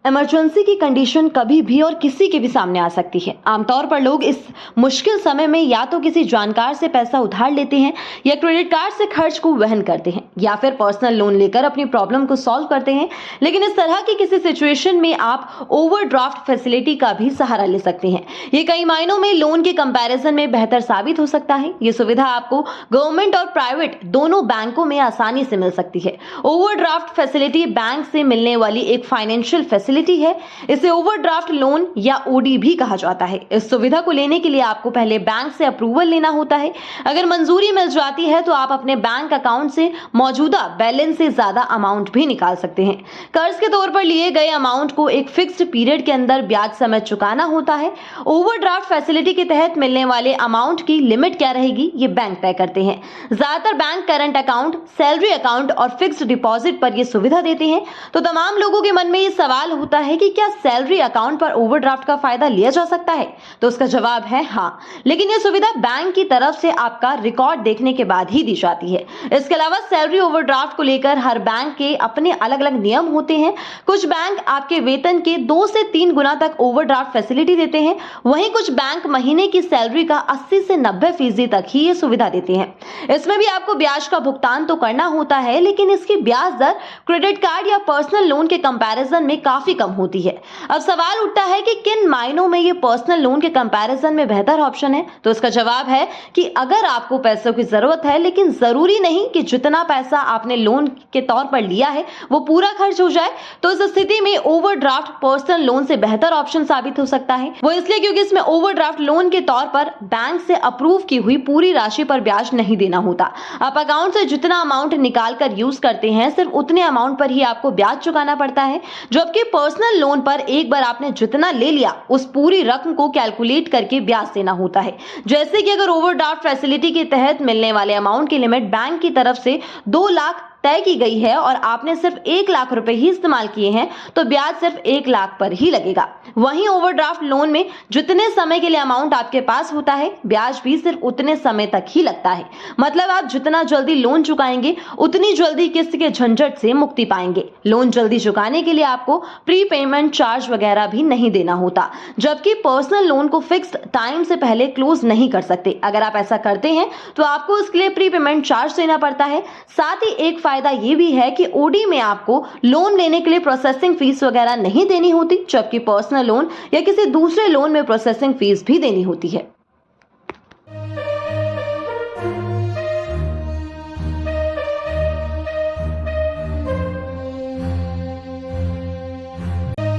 Emergency की condition कभी भी और किसी के भी सामने आ सकती है। आमतौर पर लोग इस मुश्किल समय में या तो किसी जानकार से पैसा उधार लेते हैं या क्रेडिट कार्ड से खर्च को वहन करते हैं या फिर पर्सनल लोन लेकर अपनी प्रॉब्लम को सॉल्व करते हैं। लेकिन इस तरह की किसी सिचुएशन में आप ओवरड्राफ्ट फैसिलिटी का भी सहारा ले सकते हैं। ये कई मायनों में लोन के कंपैरिजन में बेहतर साबित हो सकता है। ये सुविधा आपको गवर्नमेंट और प्राइवेट दोनों बैंकों में आसानी से मिल सकती है। ओवरड्राफ्ट फैसिलिटी बैंक से मिलने वाली एक फाइनेंशियल फैसिलिटी है। इसे ओवरड्राफ्ट लोन या ओडी भी कहा जाता है। इस सुविधा को लेने के लिए आपको पहले बैंक से अप्रूवल लेना होता है। अगर मंजूरी मिल जाती है तो आप अपने बैंक अकाउंट से मौजूदा बैलेंस से ज्यादा अमाउंट भी निकाल सकते हैं। कर्ज के तौर पर लिए गए अमाउंट को एक फिक्स्ड पीरियड के अंदर ब्याज समेत चुकाना होता है। ओवरड्राफ्ट फैसिलिटी के तहत मिलने वाले अमाउंट की लिमिट क्या रहेगी, ये बैंक तय करते हैं। ज्यादातर bank current account, salary account और फिक्स्ड डिपॉजिट पर यह सुविधा देते हैं। तो तमाम लोगों के मन में ये सवाल होता है कि क्या सैलरी अकाउंट पर ओवरड्राफ्ट का फायदा लिया जा सकता है? तो उसका जवाब है हाँ, लेकिन यह सुविधा बैंक की तरफ से आपका रिकॉर्ड देखने के बाद ही दी जाती है। इसके अलावा सैलरी ओवरड्राफ्ट को लेकर हर बैंक के अपने अलग अलग नियम होते हैं। कुछ बैंक आपके वेतन के 2 से 3 गुना तक ओवरड्राफ्ट फैसिलिटी देते हैं। वहीं कुछ बैंक महीने की सैलरी का 80 से 90% तक ही ये सुविधा देते हैं। इसमें भी आपको ब्याज का भुगतान तो करना होता है, लेकिन इसकी ब्याज दर क्रेडिट कार्ड या पर्सनल लोन के कंपैरिजन में काफी कम होती है। अब सवाल उठता है कि किन मायनों में ये पर्सनल लोन के कंपैरिजन में बेहतर ऑप्शन है? तो इसका जवाब है कि अगर आपको पैसों की जरूरत है, लेकिन जरूरी नहीं कि जितना पैसा आपने लोन के तौर पर लिया है वो पूरा खर्च हो जाए, तो इस स्थिति में ओवरड्राफ्ट पर्सनल लोन से बेहतर ऑप्शन साबित हो सकता है। वो इसलिए क्योंकि इसमें ओवरड्राफ्ट लोन के तौर पर बैंक से अप्रूव की हुई पूरी राशि पर ब्याज नहीं देना होता। आप अकाउंट से जितना अमाउंट निकाल कर यूज करते हैं, सिर्फ उतने अमाउंट पर ही आपको ब्याज चुकाना पड़ता है। जबकि पर्सनल लोन पर एक बार आपने जितना ले लिया उस पूरी रकम को कैलकुलेट करके ब्याज देना होता है। जैसे कि अगर ओवरड्राफ्ट फैसिलिटी के तहत मिलने वाले अमाउंट की लिमिट बैंक की तरफ से 2 लाख तय की गई है और आपने सिर्फ 1 लाख रुपए ही इस्तेमाल किए हैं, तो ब्याज सिर्फ 1 लाख पर ही लगेगा। वहीं ओवरड्राफ्ट लोन में जितने समय के लिए अमाउंट आपके पास होता है, ब्याज भी सिर्फ उतने समय तक ही लगता है। मतलब आप जितना जल्दी लोन चुकाएंगे, उतनी जल्दी किस्त के झंझट से मुक्ति पाएंगे। लोन जल्दी चुकाने के लिए आपको प्री पेमेंट चार्ज वगैरह भी नहीं देना होता, जबकि पर्सनल लोन को फिक्स्ड टाइम से पहले क्लोज नहीं कर सकते। अगर आप ऐसा करते हैं तो आपको उसके लिए प्री पेमेंट चार्ज देना पड़ता है। साथ ही एक फायदा ये भी है कि ओडी में आपको लोन लेने के लिए प्रोसेसिंग फीस वगैरह नहीं देनी होती, जबकि पर्सनल लोन या किसी दूसरे लोन में प्रोसेसिंग फीस भी देनी होती है।